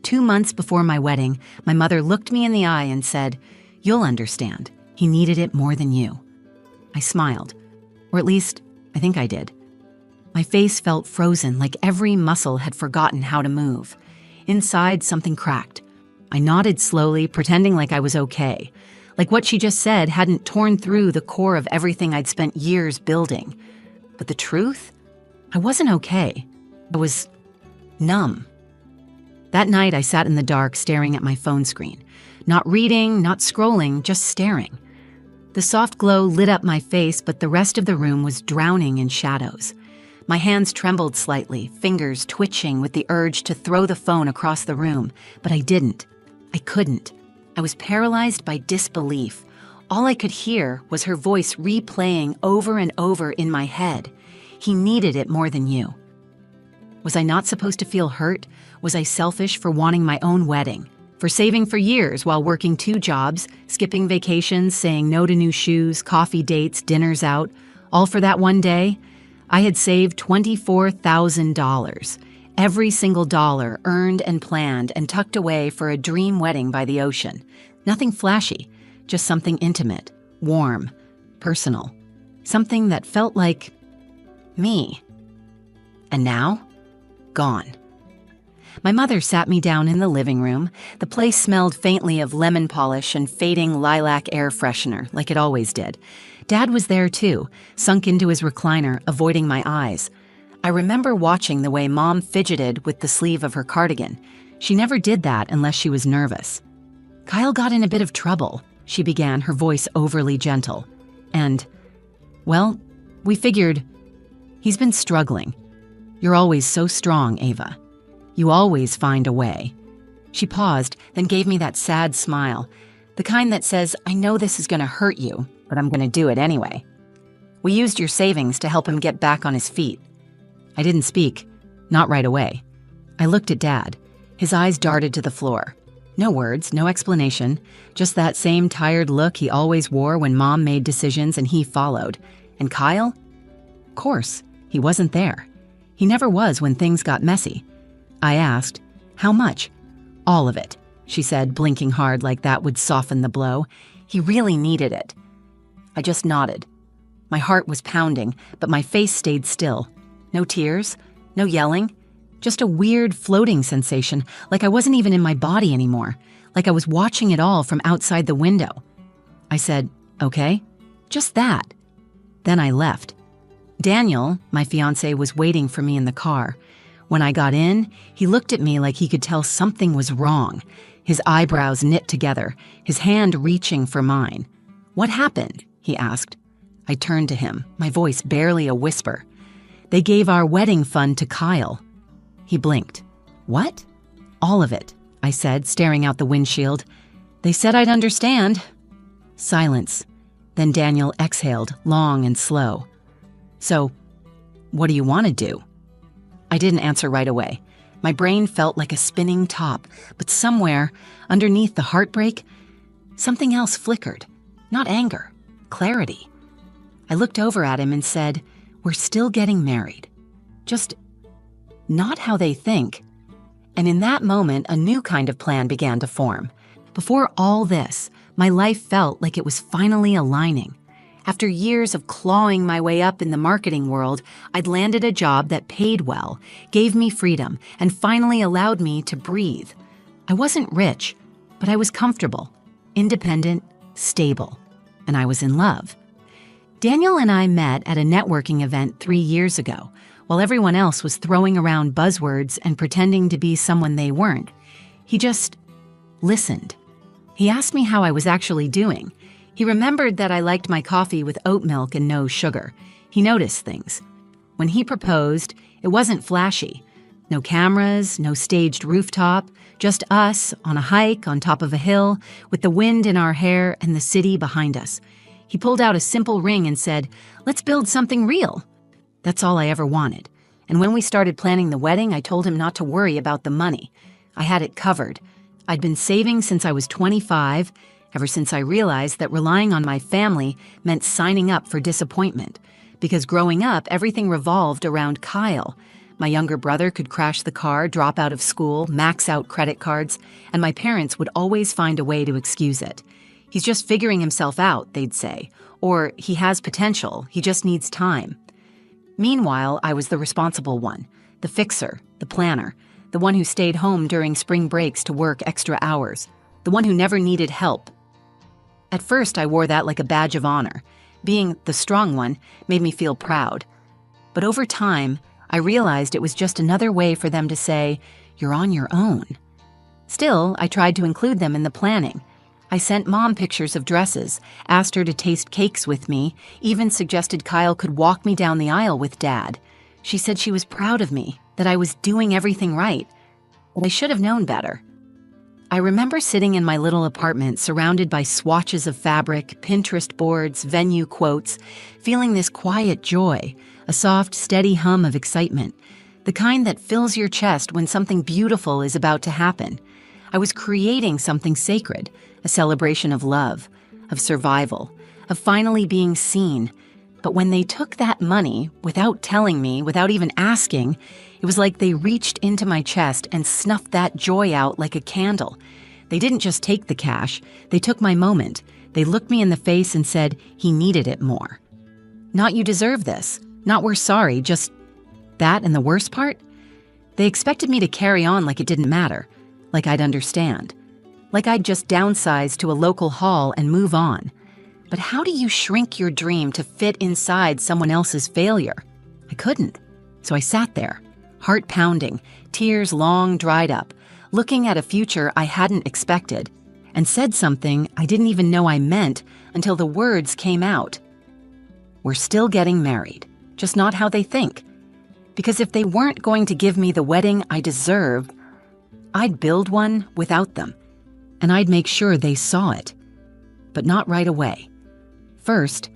2 months before my wedding, my mother looked me in the eye and said, "You'll understand. He needed it more than you." I smiled, or at least, I think I did. My face felt frozen, like every muscle had forgotten how to move. Inside, something cracked. I nodded slowly, pretending like I was okay, like what she just said hadn't torn through the core of everything I'd spent years building. But the truth? I wasn't okay. I was numb. That night, I sat in the dark staring at my phone screen. Not reading, not scrolling, just staring. The soft glow lit up my face, but the rest of the room was drowning in shadows. My hands trembled slightly, fingers twitching with the urge to throw the phone across the room, but I didn't. I couldn't. I was paralyzed by disbelief. All I could hear was her voice replaying over and over in my head. "He needed it more than you." Was I not supposed to feel hurt? Was I selfish for wanting my own wedding? For saving for years while working 2 jobs, skipping vacations, saying no to new shoes, coffee dates, dinners out, all for that one day? I had saved $24,000. Every single dollar earned and planned and tucked away for a dream wedding by the ocean. Nothing flashy, just something intimate, warm, personal. Something that felt like me. And now, gone. My mother sat me down in the living room. The place smelled faintly of lemon polish and fading lilac air freshener, like it always did. Dad was there too, sunk into his recliner, avoiding my eyes. I remember watching the way Mom fidgeted with the sleeve of her cardigan. She never did that unless she was nervous. "Kyle got in a bit of trouble," she began, her voice overly gentle. "And, well, we figured, he's been struggling. You're always so strong, Ava. You always find a way." She paused, then gave me that sad smile, the kind that says, "I know this is going to hurt you, but I'm going to do it anyway. We used your savings to help him get back on his feet." I didn't speak, not right away. I looked at Dad. His eyes darted to the floor. No words, no explanation, just that same tired look he always wore when Mom made decisions and he followed. And Kyle? Of course, he wasn't there. He never was when things got messy. I asked, "How much?" "All of it," she said, blinking hard like that would soften the blow. "He really needed it." I just nodded. My heart was pounding, but my face stayed still. No tears, no yelling, just a weird floating sensation, like I wasn't even in my body anymore, like I was watching it all from outside the window. I said, "Okay," just that. Then I left. Daniel, my fiancé, was waiting for me in the car. When I got in, he looked at me like he could tell something was wrong. His eyebrows knit together, his hand reaching for mine. "What happened?" he asked. I turned to him, my voice barely a whisper. "They gave our wedding fund to Kyle." He blinked. "What?" "All of it," I said, staring out the windshield. "They said I'd understand." Silence. Then Daniel exhaled, long and slow. "So, what do you want to do?" I didn't answer right away. My brain felt like a spinning top, but somewhere, underneath the heartbreak, something else flickered. Not anger, clarity. I looked over at him and said, "We're still getting married. Just not how they think." And in that moment, a new kind of plan began to form. Before all this, my life felt like it was finally aligning. After years of clawing my way up in the marketing world, I'd landed a job that paid well, gave me freedom, and finally allowed me to breathe. I wasn't rich, but I was comfortable, independent, stable, and I was in love. Daniel and I met at a networking event 3 years ago, while everyone else was throwing around buzzwords and pretending to be someone they weren't. He just listened. He asked me how I was actually doing. He remembered that I liked my coffee with oat milk and no sugar. He noticed things. When he proposed, it wasn't flashy. No cameras, no staged rooftop, just us on a hike on top of a hill with the wind in our hair and the city behind us. He pulled out a simple ring and said, "Let's build something real." That's all I ever wanted. And when we started planning the wedding, I told him not to worry about the money. I had it covered. I'd been saving since I was 25, ever since I realized that relying on my family meant signing up for disappointment. Because growing up, everything revolved around Kyle. My younger brother could crash the car, drop out of school, max out credit cards, and my parents would always find a way to excuse it. He's just figuring himself out, they'd say, or he has potential, he just needs time. Meanwhile, I was the responsible one, the fixer, the planner, the one who stayed home during spring breaks to work extra hours, the one who never needed help. At first, I wore that like a badge of honor. Being the strong one made me feel proud. But over time, I realized it was just another way for them to say, "You're on your own." Still, I tried to include them in the planning. I sent Mom pictures of dresses, asked her to taste cakes with me, even suggested Kyle could walk me down the aisle with Dad. She said she was proud of me, that I was doing everything right. But I should have known better. I remember sitting in my little apartment surrounded by swatches of fabric, Pinterest boards, venue quotes, feeling this quiet joy, a soft, steady hum of excitement, the kind that fills your chest when something beautiful is about to happen. I was creating something sacred, a celebration of love, of survival, of finally being seen. But when they took that money, without telling me, without even asking, it was like they reached into my chest and snuffed that joy out like a candle. They didn't just take the cash, they took my moment. They looked me in the face and said he needed it more. Not "you deserve this," not "we're sorry," just that. And the worst part? They expected me to carry on like it didn't matter, like I'd understand, like I'd just downsize to a local hall and move on. But how do you shrink your dream to fit inside someone else's failure? I couldn't. So I sat there, heart pounding, tears long dried up, looking at a future I hadn't expected, and said something I didn't even know I meant until the words came out. "We're still getting married, just not how they think." Because if they weren't going to give me the wedding I deserved, I'd build one without them, and I'd make sure they saw it. But not right away. First,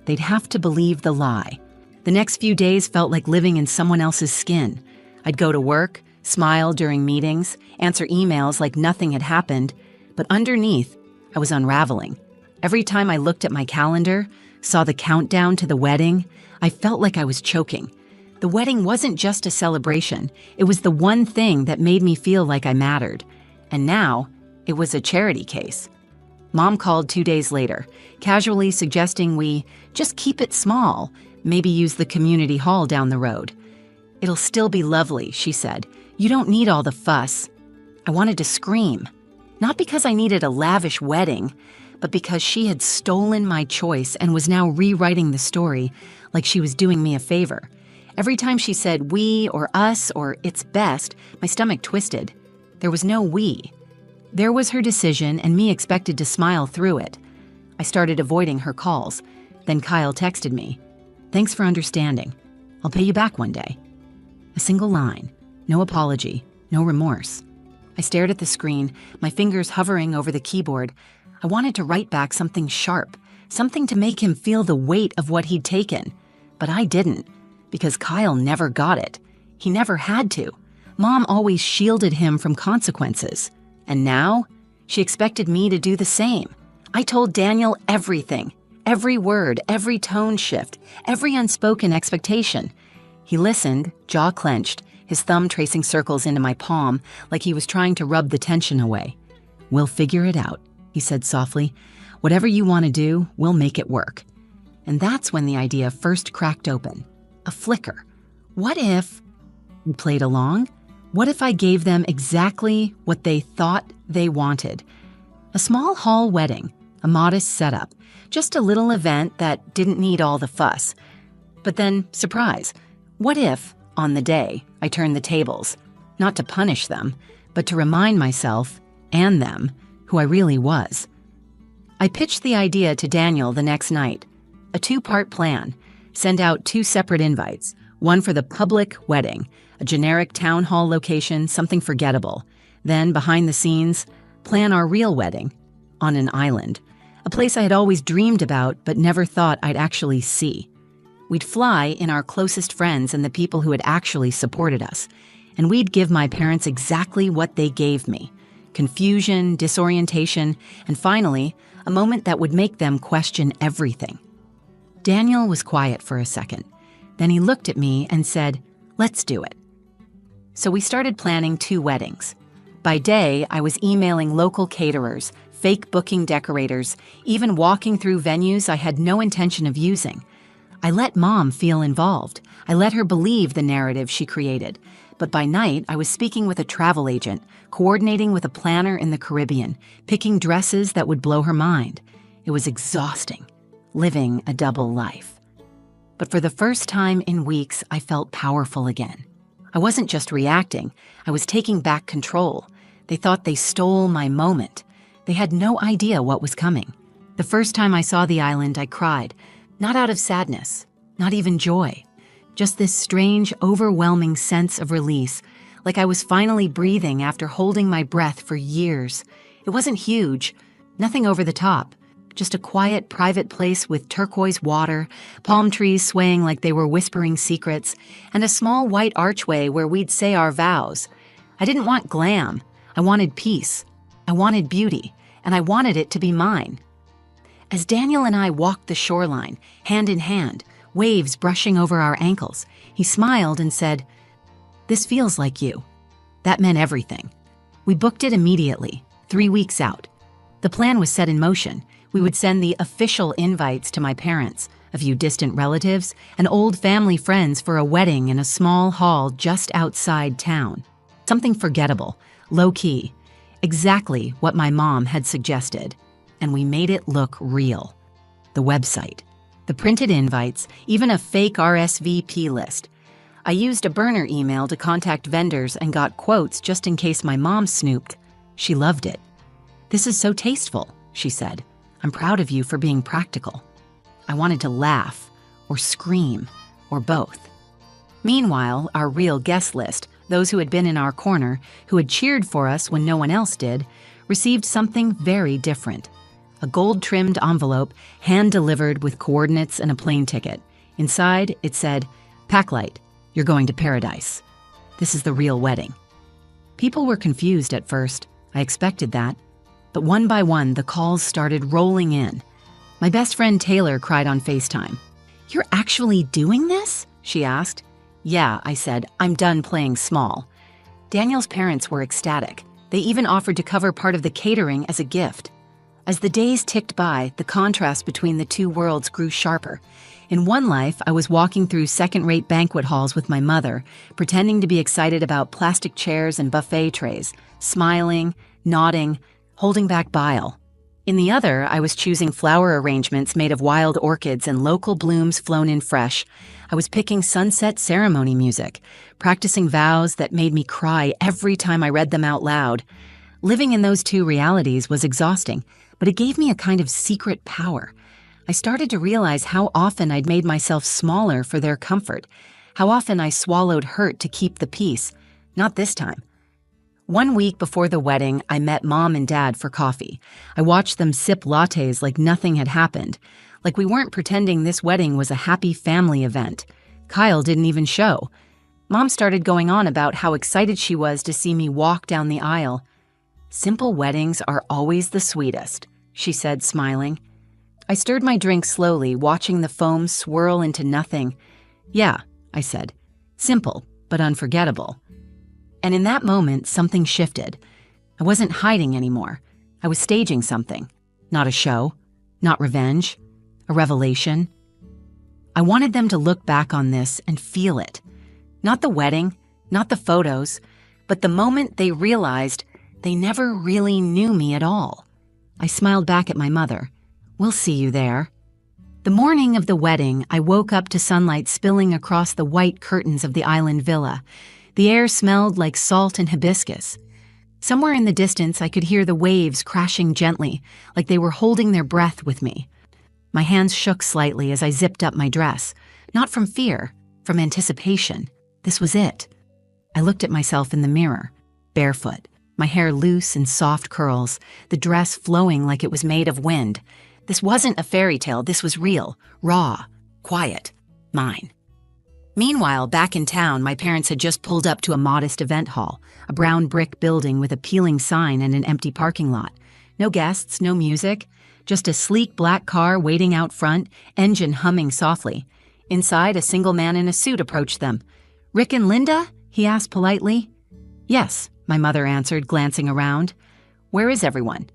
they'd have to believe the lie. The next few days felt like living in someone else's skin. I'd go to work, smile during meetings, answer emails like nothing had happened, but underneath, I was unraveling. Every time I looked at my calendar, saw the countdown to the wedding, I felt like I was choking. The wedding wasn't just a celebration. It was the one thing that made me feel like I mattered. And now, it was a charity case. Mom called 2 days later, casually suggesting we just keep it small, maybe use the community hall down the road. "It'll still be lovely," she said. "You don't need all the fuss." I wanted to scream, not because I needed a lavish wedding, but because she had stolen my choice and was now rewriting the story like she was doing me a favor. Every time she said "we" or "us" or "it's best," my stomach twisted. There was no "we." There was her decision and me expected to smile through it. I started avoiding her calls. Then Kyle texted me, "Thanks for understanding. I'll pay you back one day." A single line, no apology, no remorse. I stared at the screen, my fingers hovering over the keyboard. I wanted to write back something sharp, something to make him feel the weight of what he'd taken. But I didn't, because Kyle never got it. He never had to. Mom always shielded him from consequences. And now, she expected me to do the same. I told Daniel everything, every word, every tone shift, every unspoken expectation. He listened, jaw clenched, his thumb tracing circles into my palm like he was trying to rub the tension away. "We'll figure it out," he said softly. "Whatever you want to do, we'll make it work." And that's when the idea first cracked open. A flicker. What if we played along? What if I gave them exactly what they thought they wanted? A small hall wedding, a modest setup, just a little event that didn't need all the fuss. But then, surprise, what if, on the day, I turned the tables, not to punish them, but to remind myself, and them, who I really was? I pitched the idea to Daniel the next night. A 2-part plan. Send out 2 separate invites, one for the public wedding, a generic town hall location, something forgettable. Then, behind the scenes, plan our real wedding on an island, a place I had always dreamed about but never thought I'd actually see. We'd fly in our closest friends and the people who had actually supported us, and we'd give my parents exactly what they gave me: confusion, disorientation, and finally, a moment that would make them question everything. Daniel was quiet for a second. Then he looked at me and said, Let's do it. So we started planning 2 weddings. By day, I was emailing local caterers, fake booking decorators, even walking through venues I had no intention of using. I let Mom feel involved. I let her believe the narrative she created. But by night, I was speaking with a travel agent, coordinating with a planner in the Caribbean, picking dresses that would blow her mind. It was exhausting, living a double life. But for the first time in weeks, I felt powerful again. I wasn't just reacting, I was taking back control. They thought they stole my moment. They had no idea what was coming. The first time I saw the island, I cried, not out of sadness, not even joy. Just this strange, overwhelming sense of release, like I was finally breathing after holding my breath for years. It wasn't huge, nothing over the top, just a quiet, private place with turquoise water, palm trees swaying like they were whispering secrets, and a small white archway where we'd say our vows. I didn't want glam. I wanted peace. I wanted beauty, and I wanted it to be mine. As Daniel and I walked the shoreline, hand in hand, waves brushing over our ankles, he smiled and said, "This feels like you." That meant everything. We booked it immediately, 3 weeks out. The plan was set in motion. We would send the official invites to my parents, a few distant relatives, and old family friends for a wedding in a small hall just outside town. Something forgettable, low-key, exactly what my mom had suggested. And we made it look real. The website, the printed invites, even a fake RSVP list. I used a burner email to contact vendors and got quotes just in case my mom snooped. She loved it. "This is so tasteful," she said. "I'm proud of you for being practical." I wanted to laugh, or scream, or both. Meanwhile, our real guest list, those who had been in our corner, who had cheered for us when no one else did, received something very different. A gold-trimmed envelope, hand-delivered with coordinates and a plane ticket. Inside, it said, "Packlight, you're going to paradise. This is the real wedding." People were confused at first. I expected that. But one by one, the calls started rolling in. My best friend Taylor cried on FaceTime. "You're actually doing this?" she asked. "Yeah," I said. "I'm done playing small." Daniel's parents were ecstatic. They even offered to cover part of the catering as a gift. As the days ticked by, the contrast between the 2 worlds grew sharper. In one life, I was walking through second-rate banquet halls with my mother, pretending to be excited about plastic chairs and buffet trays, smiling, nodding, holding back bile. In the other, I was choosing flower arrangements made of wild orchids and local blooms flown in fresh. I was picking sunset ceremony music, practicing vows that made me cry every time I read them out loud. Living in those 2 realities was exhausting, but it gave me a kind of secret power. I started to realize how often I'd made myself smaller for their comfort, how often I swallowed hurt to keep the peace. Not this time. 1 week before the wedding, I met Mom and Dad for coffee. I watched them sip lattes like nothing had happened, like we weren't pretending this wedding was a happy family event. Kyle didn't even show. Mom started going on about how excited she was to see me walk down the aisle. "Simple weddings are always the sweetest," she said, smiling. I stirred my drink slowly, watching the foam swirl into nothing. "Yeah," I said. "Simple, but unforgettable." And in that moment, something shifted. I wasn't hiding anymore. I was staging something. Not a show, not revenge, a revelation. I wanted them to look back on this and feel it. Not the wedding, not the photos, but the moment they realized they never really knew me at all. I smiled back at my mother. "We'll see you there." The morning of the wedding, I woke up to sunlight spilling across the white curtains of the island villa. The air smelled like salt and hibiscus. Somewhere in the distance, I could hear the waves crashing gently, like they were holding their breath with me. My hands shook slightly as I zipped up my dress, not from fear, from anticipation. This was it. I looked at myself in the mirror, barefoot, my hair loose in soft curls, the dress flowing like it was made of wind. This wasn't a fairy tale, this was real, raw, quiet, mine. Meanwhile, back in town, my parents had just pulled up to a modest event hall, a brown brick building with a peeling sign and an empty parking lot. No guests, no music, just a sleek black car waiting out front, engine humming softly. Inside, a single man in a suit approached them. "Rick and Linda?" he asked politely. "Yes," my mother answered, glancing around. "Where is everyone?"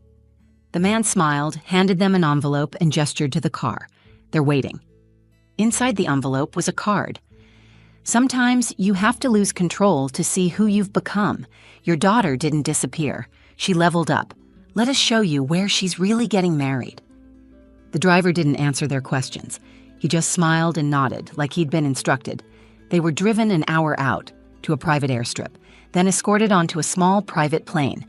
The man smiled, handed them an envelope, and gestured to the car. "They're waiting." Inside the envelope was a card. "Sometimes you have to lose control to see who you've become. Your daughter didn't disappear. She leveled up. Let us show you where she's really getting married." The driver didn't answer their questions. He just smiled and nodded, like he'd been instructed. They were driven an hour out, to a private airstrip, then escorted onto a small private plane.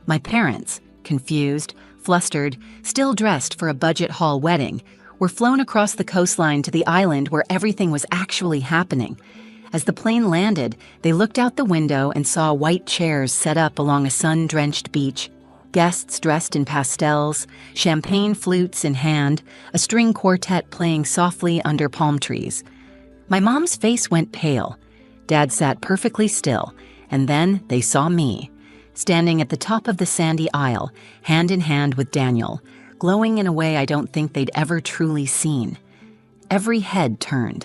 My parents, confused, flustered, still dressed for a budget hall wedding, were flown across the coastline to the island where everything was actually happening. As the plane landed, they looked out the window and saw white chairs set up along a sun-drenched beach, guests dressed in pastels, champagne flutes in hand, a string quartet playing softly under palm trees. My mom's face went pale. Dad sat perfectly still, and then they saw me, standing at the top of the sandy aisle, hand in hand with Daniel, glowing in a way I don't think they'd ever truly seen. Every head turned.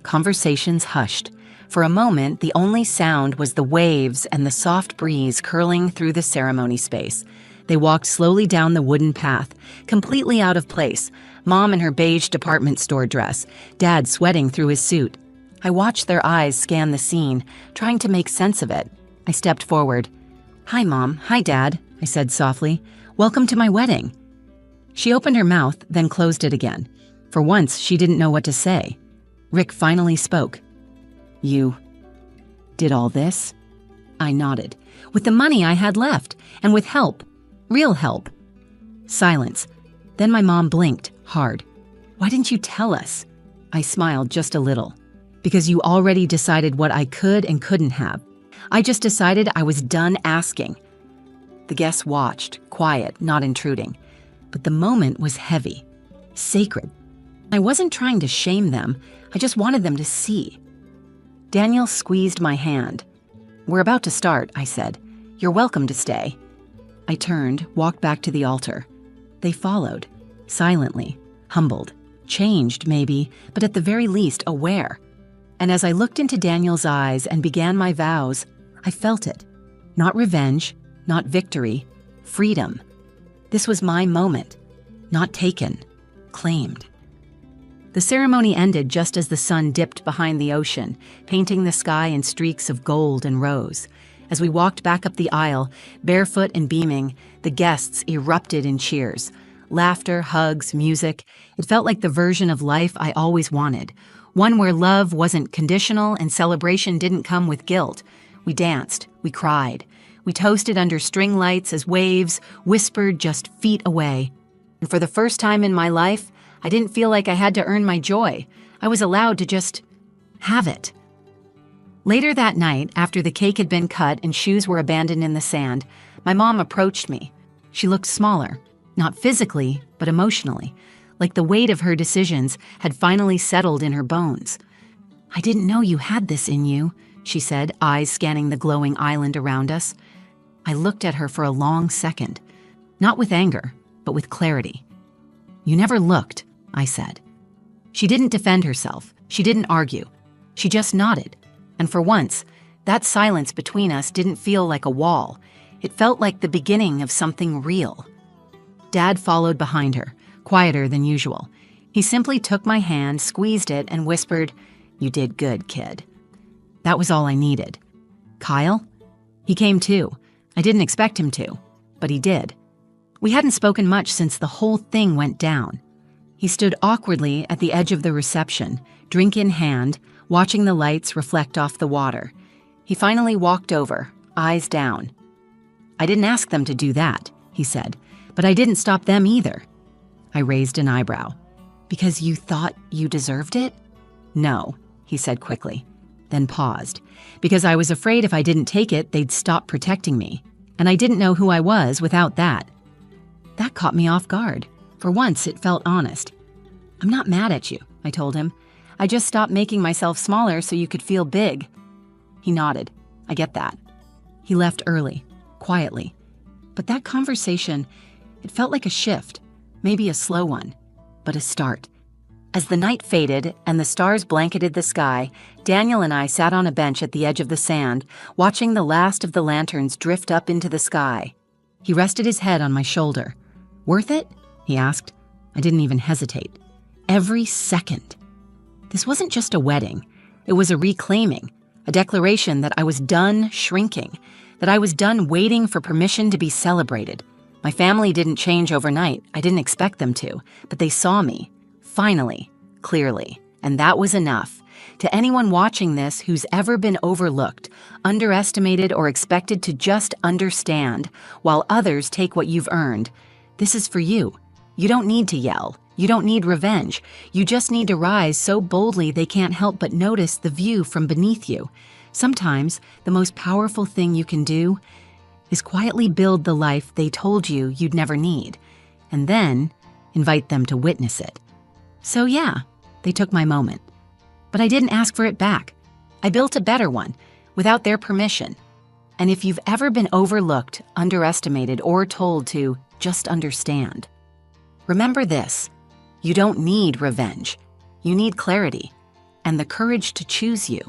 Conversations hushed. For a moment, the only sound was the waves and the soft breeze curling through the ceremony space. They walked slowly down the wooden path, completely out of place, Mom in her beige department store dress, Dad sweating through his suit. I watched their eyes scan the scene, trying to make sense of it. I stepped forward. "Hi, Mom. Hi, Dad," I said softly. "Welcome to my wedding." She opened her mouth, then closed it again. For once, she didn't know what to say. Rick finally spoke. "You did all this?" I nodded. "With the money I had left, and with help. Real help." Silence. Then my mom blinked, hard. "Why didn't you tell us?" I smiled just a little. "Because you already decided what I could and couldn't have. I just decided I was done asking." The guests watched, quiet, not intruding. But the moment was heavy, sacred. I wasn't trying to shame them. I just wanted them to see. Daniel squeezed my hand. "We're about to start," I said. "You're welcome to stay." I turned, walked back to the altar. They followed, silently, humbled, changed maybe, but at the very least aware. And as I looked into Daniel's eyes and began my vows, I felt it. Not revenge, not victory, freedom. This was my moment, not taken, claimed. The ceremony ended just as the sun dipped behind the ocean, painting the sky in streaks of gold and rose. As we walked back up the aisle, barefoot and beaming, the guests erupted in cheers. Laughter, hugs, music. It felt like the version of life I always wanted. One where love wasn't conditional and celebration didn't come with guilt. We danced, we cried. We toasted under string lights as waves whispered just feet away. And for the first time in my life, I didn't feel like I had to earn my joy. I was allowed to just have it. Later that night, after the cake had been cut and shoes were abandoned in the sand, my mom approached me. She looked smaller, not physically, but emotionally, like the weight of her decisions had finally settled in her bones. "I didn't know you had this in you," she said, eyes scanning the glowing island around us. I looked at her for a long second, not with anger, but with clarity. "You never looked," I said. She didn't defend herself. She didn't argue. She just nodded. And for once, that silence between us didn't feel like a wall. It felt like the beginning of something real. Dad followed behind her, quieter than usual. He simply took my hand, squeezed it, and whispered, "You did good, kid." That was all I needed. Kyle? He came too. I didn't expect him to, but he did. We hadn't spoken much since the whole thing went down. He stood awkwardly at the edge of the reception, drink in hand, watching the lights reflect off the water. He finally walked over, eyes down. "I didn't ask them to do that," he said, "but I didn't stop them either." I raised an eyebrow. "Because you thought you deserved it?" "No," he said quickly, then paused. "Because I was afraid if I didn't take it, they'd stop protecting me. And I didn't know who I was without that." That caught me off guard. For once, it felt honest. "I'm not mad at you," I told him. "I just stopped making myself smaller so you could feel big." He nodded. "I get that." He left early, quietly. But that conversation, it felt like a shift, maybe a slow one, but a start. As the night faded and the stars blanketed the sky, Daniel and I sat on a bench at the edge of the sand, watching the last of the lanterns drift up into the sky. He rested his head on my shoulder. "Worth it?" he asked. I didn't even hesitate. Every second. This wasn't just a wedding. It was a reclaiming, a declaration that I was done shrinking, that I was done waiting for permission to be celebrated. My family didn't change overnight. I didn't expect them to, but they saw me. Finally, clearly, and that was enough. To anyone watching this who's ever been overlooked, underestimated, or expected to just understand, while others take what you've earned, this is for you. You don't need to yell. You don't need revenge. You just need to rise so boldly they can't help but notice the view from beneath you. Sometimes, the most powerful thing you can do is quietly build the life they told you you'd never need, and then invite them to witness it. So yeah, they took my moment. But I didn't ask for it back. I built a better one, without their permission. And if you've ever been overlooked, underestimated, or told to just understand, remember this: you don't need revenge. You need clarity and the courage to choose you.